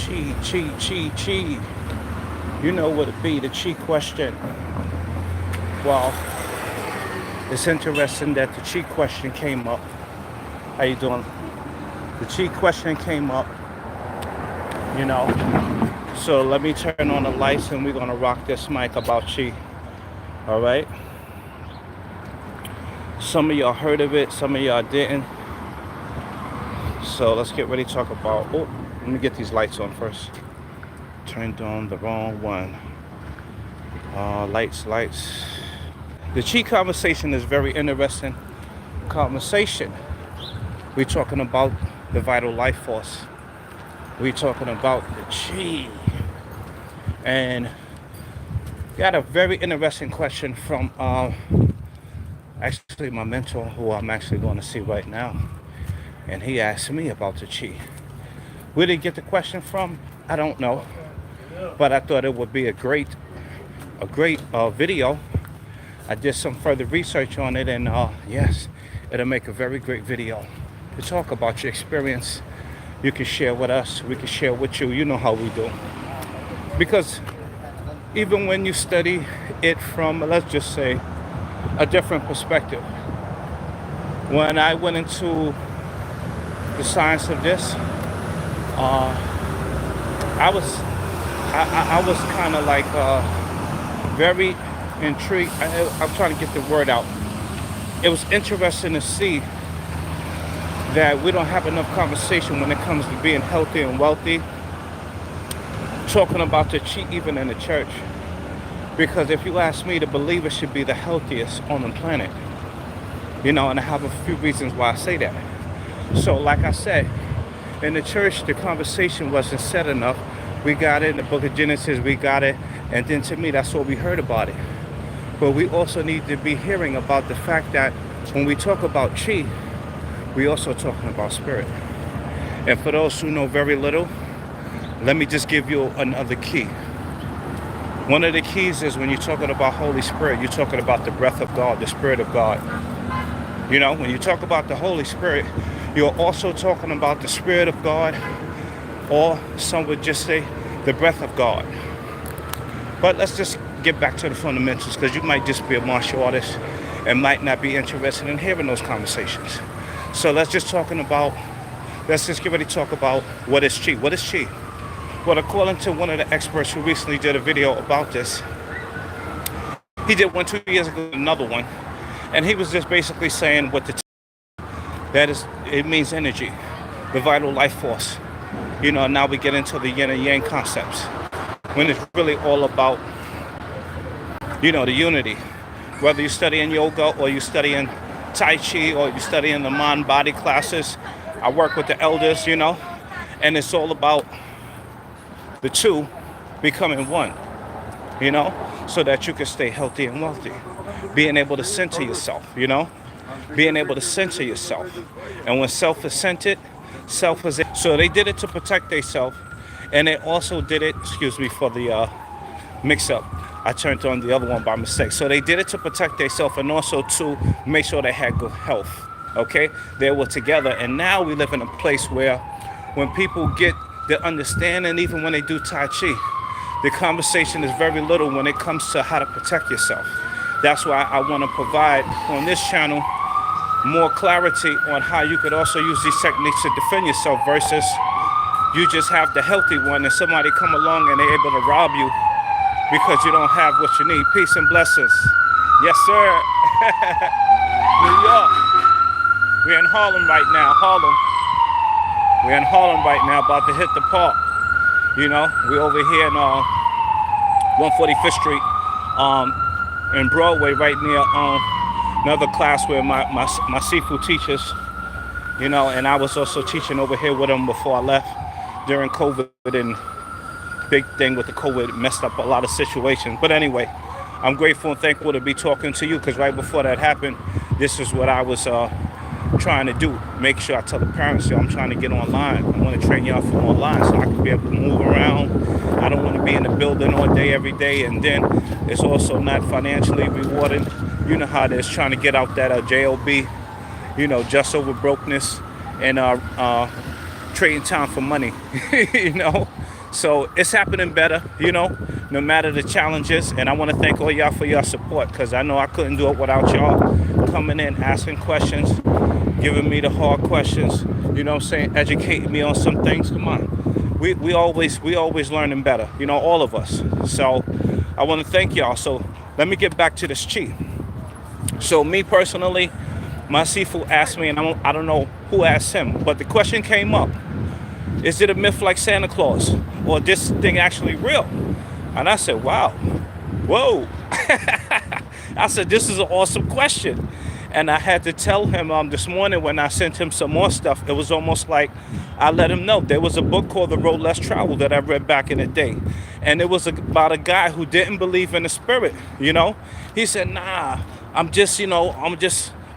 Chi. You know what it be, the chi question. Well, it's interesting that the chi question came up. How you doing? The chi question came up, you know. So let me turn on the lights and we're gonna rock this mic about chi. All right. Some of y'all heard of it, some of y'all didn't. So let's get ready to talk about. Oh, let me get these lights on first. Turned on the wrong one. Lights. The chi conversation is very interesting conversation. We're talking about the vital life force. We're talking about the chi. And got a very interesting question from actually my mentor, who I'm actually going to see right now. And he asked me about the chi. Where did he get the question from? I don't know. But I thought it would be a great video. I did some further research on it, and yes, it'll make a very great video to talk about your experience. You can share with us, we can share with you. You know how we do. Because even when you study it from, let's just say, a different perspective. When I went into the science of this, I was kind of like very intrigued. I'm trying to get the word out. It was interesting to see that we don't have enough conversation when it comes to being healthy and wealthy, talking about the chi even in the church. Because if you ask me, the believer should be the healthiest on the planet. You know, and I have a few reasons why I say that. So like I said, in the church, the conversation wasn't said enough. We got it in the book of Genesis, we got it, and then to me, that's all we heard about it. But we also need to be hearing about the fact that when we talk about chi, we also talking about spirit. And for those who know very little, let me just give you another key. One of the keys is when you're talking about Holy Spirit, you're talking about the breath of God, the Spirit of God. You know, when you talk about the Holy Spirit, you're also talking about the Spirit of God, or some would just say the breath of God. But let's just get back to the fundamentals, because you might just be a martial artist and might not be interested in hearing those conversations. So let's just get ready to talk about what is chi. What is chi? Well, according to one of the experts who recently did a video about this, he did one 2 years ago, another one, and he was just basically saying what that is. It means energy, the vital life force. You know, now we get into the yin and yang concepts, when it's really all about, you know, the unity. Whether you're studying yoga or you're studying Tai Chi or you're studying the mind-body classes, I work with the elders, you know, and it's all about the two becoming one, you know, so that you can stay healthy and wealthy. Being able to center yourself, you know, being able to center yourself. And when self is centered, self is it. So they did it to protect themselves, and they also did it, excuse me for the mix up. I turned on the other one by mistake. So they did it to protect themselves and also to make sure they had good health. Okay? They were together. And now we live in a place where when people get the understanding, even when they do Tai Chi, the conversation is very little when it comes to how to protect yourself. That's why I want to provide on this channel more clarity on how you could also use these techniques to defend yourself versus you just have the healthy one and somebody come along and they're able to rob you because you don't have what you need. Peace and blessings. Yes, sir. New York. We're in Harlem right now. We're in Harlem right now, about to hit the park. You know, we're over here in 145th Street, in Broadway, right near another class where my seafood teachers, you know, and I was also teaching over here with them before I left during COVID, and big thing with the COVID messed up a lot of situations. But anyway, I'm grateful and thankful to be talking to you, because right before that happened, this is what I was trying to do. Make sure I tell the parents, yo, I'm trying to get online. I want to train y'all from online so I can be able to move around. I don't want to be in the building all day, every day, and then it's also not financially rewarding. You know how it is, trying to get out that JOB, you know, just over brokenness, and trading time for money, you know. So it's happening better, no matter the challenges. And I want to thank all y'all for your support, because I know I couldn't do it without y'all coming in, asking questions, giving me the hard questions, educating me on some things. Come on. We always learning better, all of us. So I want to thank y'all. So let me get back to this chi. So me personally, my Sifu asked me, and I don't know who asked him, but the question came up. Is it a myth like Santa Claus? Or this thing actually real? And I said, wow, whoa. I said, this is an awesome question. And I had to tell him this morning when I sent him some more stuff, it was almost like I let him know. There was a book called The Road Less Traveled that I read back in the day. And it was about a guy who didn't believe in the spirit, He said, nah,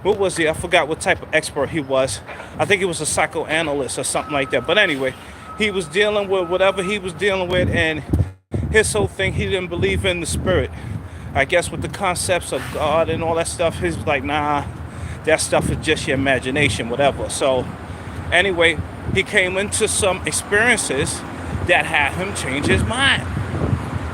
what was he? I forgot what type of expert he was. I think he was a psychoanalyst or something like that. But anyway, he was dealing with whatever he was dealing with, and his whole thing, he didn't believe in the spirit. I guess with the concepts of God and all that stuff, he's like, nah, that stuff is just your imagination, whatever. So anyway, he came into some experiences that had him change his mind.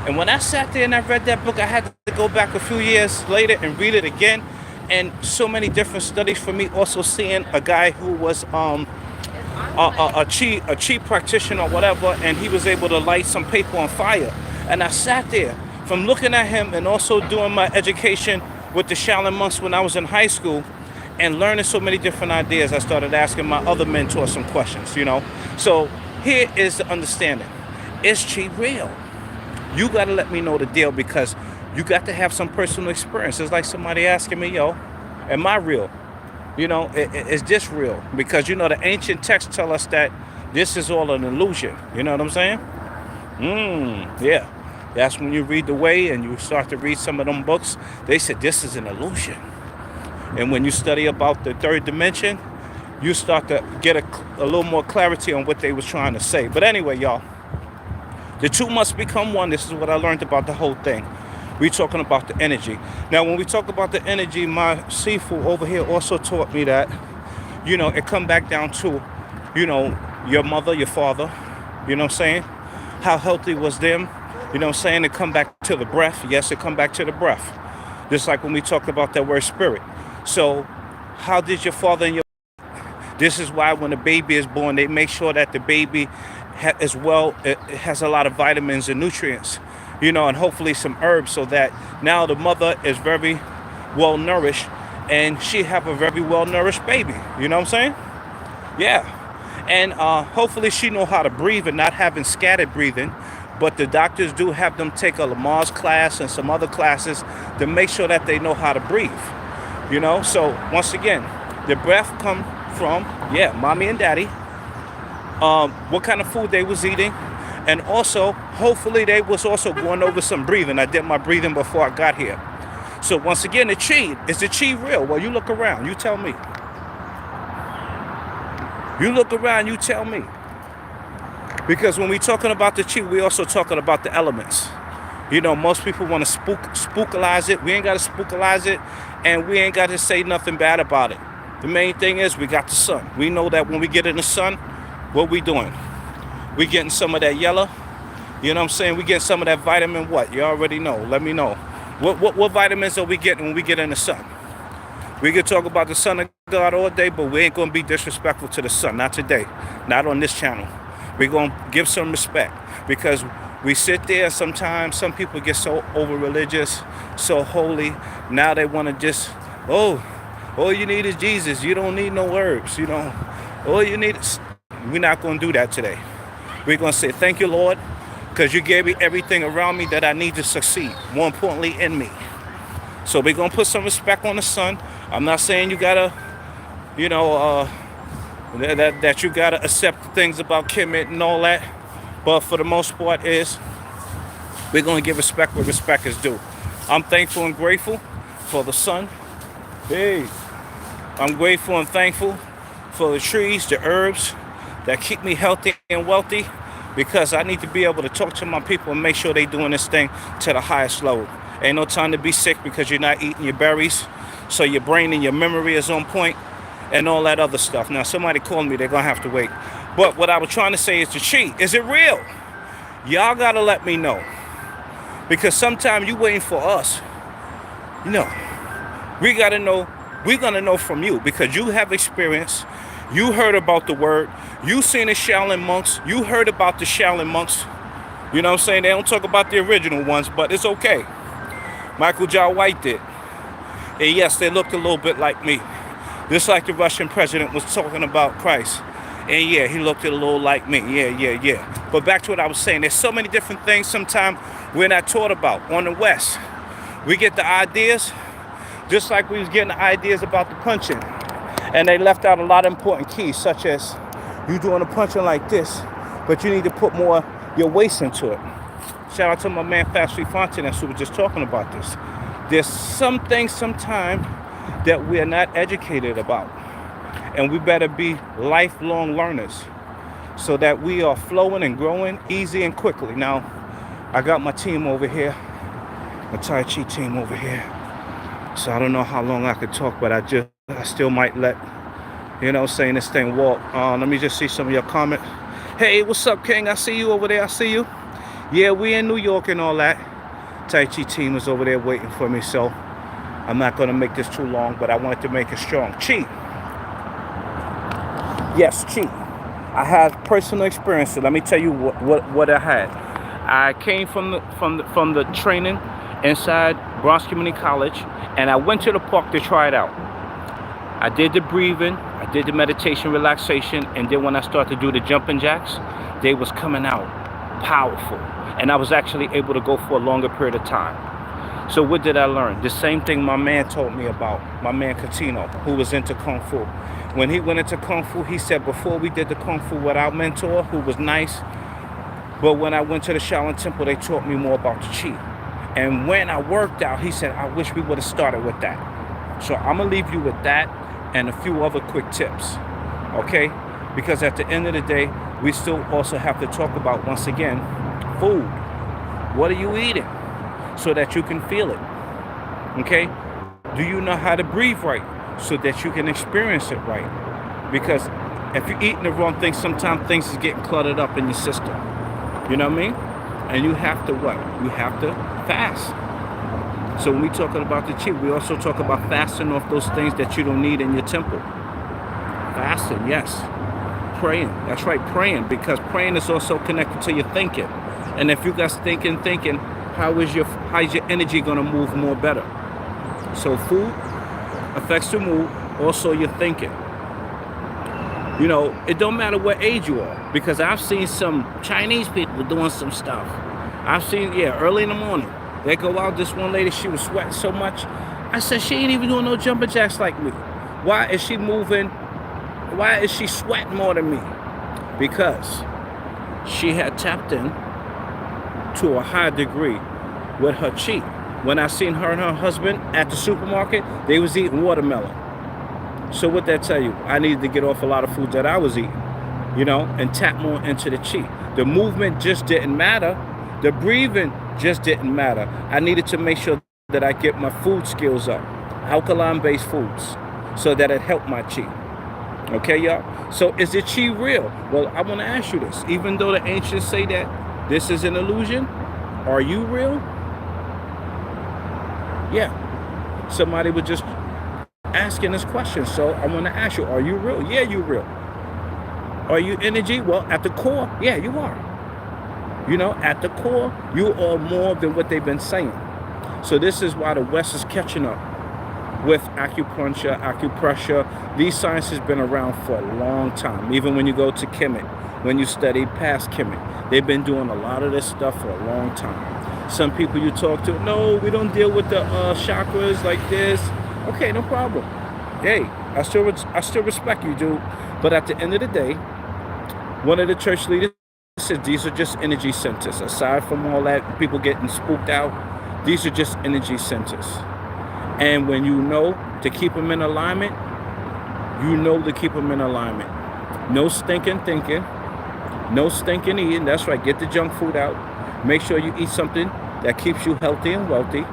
And when I sat there and I read that book, I had to go back a few years later and read it again. And so many different studies for me, also seeing a guy who was a chi practitioner or whatever, and he was able to light some paper on fire. And I sat there from looking at him and also doing my education with the Shaolin monks when I was in high school and learning so many different ideas. I started asking my other mentors some questions, So here is the understanding. Is chi real? You got to let me know the deal, because you got to have some personal experience. It's like somebody asking me, am I real? Is this real? Because, the ancient texts tell us that this is all an illusion. You know what I'm saying? Yeah. That's when you read The Way and you start to read some of them books. They said this is an illusion. And when you study about the third dimension, you start to get a little more clarity on what they was trying to say. But anyway, y'all, the two must become one. This is what I learned about the whole thing. We're talking about the energy. Now, when we talk about the energy, my Sifu over here also taught me that, it come back down to, your mother, your father, you know what I'm saying? How healthy was them? You know what I'm saying? It come back to the breath. Yes, it come back to the breath. Just like when we talked about that word spirit. So how did your father and your... This is why when a baby is born, they make sure that the baby it has a lot of vitamins and nutrients. And hopefully some herbs, so that now the mother is very well nourished and she have a very well nourished baby. You know what I'm saying? Yeah. And hopefully she know how to breathe and not having scattered breathing. But the doctors do have them take a Lamaze class and some other classes to make sure that they know how to breathe. So once again, the breath come from, mommy and daddy, what kind of food they was eating. And also, hopefully they was also going over some breathing. I did my breathing before I got here. So once again, the chi, is the chi real? Well, you look around, you tell me. You look around, you tell me. Because when we talking about the chi, we also talking about the elements. Most people want to spookalize it. We ain't got to spookalize it, and we ain't got to say nothing bad about it. The main thing is we got the sun. We know that when we get in the sun, what we doing? We getting some of that yellow. You know what I'm saying? We getting some of that vitamin what? You already know. Let me know. What vitamins are we getting when we get in the sun? We can talk about the Son of God all day, but we ain't going to be disrespectful to the sun. Not today. Not on this channel. We're going to give some respect, because we sit there sometimes. Some people get so over religious, so holy. Now they want to just, all you need is Jesus. You don't need no herbs. All you need is... We're not going to do that today. We're going to say, thank you, Lord, because you gave me everything around me that I need to succeed. More importantly, in me. So we're going to put some respect on the sun. I'm not saying you got to, that you got to accept the things about Kemet and all that. But for the most part we're going to give respect where respect is due. I'm thankful and grateful for the sun. Hey, I'm grateful and thankful for the trees, the herbs that keep me healthy and wealthy, because I need to be able to talk to my people and make sure they're doing this thing to the highest level. Ain't no time to be sick because you're not eating your berries, so your brain and your memory is on point and all that other stuff. Now, somebody called me, they're going to have to wait. But what I was trying to say is the chi, is it real? Y'all gotta let me know. Because sometimes you waiting for us. You know, we gotta know, we're gonna know from you because you have experience. You heard about the word. You seen the Shaolin monks. You heard about the Shaolin monks. You know what I'm saying? They don't talk about the original ones, but it's okay. Michael Jai White did. And yes, they looked a little bit like me. Just like the Russian president was talking about Christ. And yeah, he looked a little like me. Yeah. But back to what I was saying. There's so many different things sometimes we're not taught about. On the West, we get the ideas, just like we was getting the ideas about the punching. And they left out a lot of important keys, such as you doing the punching like this, but you need to put more your waist into it. Shout out to my man Fast Street Fontaines who was just talking about this. There's some things sometimes that we are not educated about. And we better be lifelong learners so that we are flowing and growing easy and quickly. Now, I got my team over here, my Tai Chi team over here. So I don't know how long I could talk, but I still might let, you know, saying this thing walk. Let me just see some of your comments. Hey, what's up, King? I see you over there. I see you. Yeah, we in New York and all that. Tai Chi team is over there waiting for me, so I'm not going to make this too long, but I wanted to make it strong. Chi. Yes, Chi. I had personal experience. So let me tell you what I had. I came from the training inside Bronx Community College, and I went to the park to try it out. I did the breathing, I did the meditation relaxation, and then when I started to do the jumping jacks, they was coming out powerful. And I was actually able to go for a longer period of time. So what did I learn? The same thing my man told me about, my man Catino, who was into Kung Fu. When he went into Kung Fu, he said before we did the Kung Fu with our mentor, who was nice, but when I went to the Shaolin Temple, they taught me more about the Chi. And when I worked out, he said, I wish we would have started with that. So I'm going to leave you with that and a few other quick tips, okay? Because at the end of the day, we still also have to talk about, once again, food. What are you eating so that you can feel it, okay? Do you know how to breathe right so that you can experience it right? Because if you're eating the wrong thing, sometimes things is getting cluttered up in your system. You know what I mean? And you have to what? You have to fast. So when we talking about the Chi, we also talk about fasting off those things that you don't need in your temple. Fasting, yes. Praying, that's right, praying, because praying is also connected to your thinking. And if you guys thinking, how's your energy gonna move more better? So food affects your mood, also your thinking. You know, it don't matter what age you are, because I've seen some Chinese people doing some stuff. I've seen, early in the morning, they go out. This one lady, she was sweating so much. I said, she ain't even doing no jumping jacks like me. Why is she moving? Why is she sweating more than me? Because she had tapped in to a high degree with her Chi. When I seen her and her husband at the supermarket, they was eating watermelon. So what that tell you? I needed to get off a lot of food that I was eating, you know, and tap more into the Chi. The movement just didn't matter. The breathing just didn't matter. I needed to make sure that I get my food skills up, alkaline-based foods, so that it helped my Chi. Okay, y'all? So is the Chi real? Well, I want to ask you this. Even though the ancients say that this is an illusion, are you real? Yeah. Somebody was just asking this question. So I want to ask you, are you real? Yeah, you real. Are you energy? Well, at the core, yeah, you are. You know, at the core, you are more than what they've been saying. So this is why the West is catching up with acupuncture, acupressure. These sciences have been around for a long time. Even when you go to Kemet, when you study past Kemet, they've been doing a lot of this stuff for a long time. Some people you talk to, no, we don't deal with the chakras like this. Okay, no problem. Hey, I still respect you, dude. But at the end of the day, one of the church leaders said these are just energy centers. Aside from all that, people getting spooked out, these are just energy centers. And when you know to keep them in alignment, you know to keep them in alignment. No stinking thinking, no stinking eating. That's right, get the junk food out. Make sure you eat something that keeps you healthy and wealthy.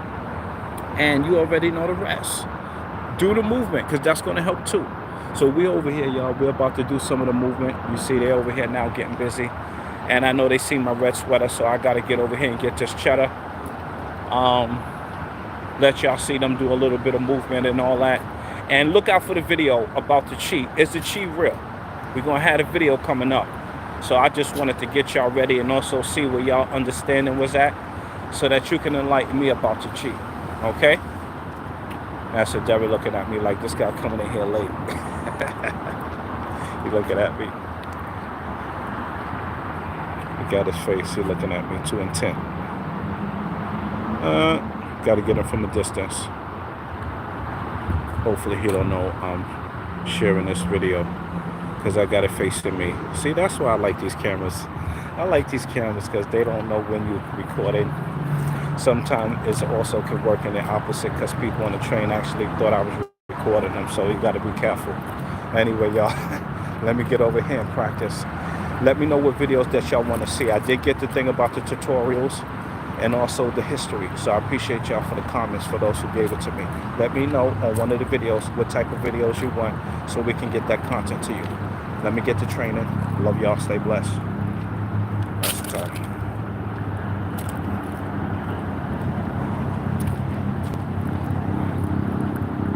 And you already know the rest. Do the movement, because that's going to help too. So we're over here, y'all. We're about to do some of the movement. You see they're over here now getting busy. And I know they seen my red sweater, so I got to get over here and get this cheddar. Let y'all see them do a little bit of movement and all that. And look out for the video about the chi. Is the chi real? We're going to have a video coming up. So I just wanted to get y'all ready and also see where y'all understanding was at so that you can enlighten me about the chi. Okay? That's a Derry looking at me like this guy coming in here late. He looking at me. He got his face. He looking at me too intent. Got to get him from a distance. Hopefully he don't know I'm sharing this video because I got it facing me. See, that's why I like these cameras. I like these cameras because they don't know when you're recording. Sometimes it also can work in the opposite because people on the train actually thought I was recording them, so you got to be careful. Anyway, y'all, let me get over here and practice. Let me know what videos that y'all want to see. I did get the thing about the tutorials and also the history, so I appreciate y'all for the comments, for those who gave it to me. Let me know on one of the videos what type of videos you want so we can get that content to you. Let me get to training. Love y'all. Stay blessed. That's the time.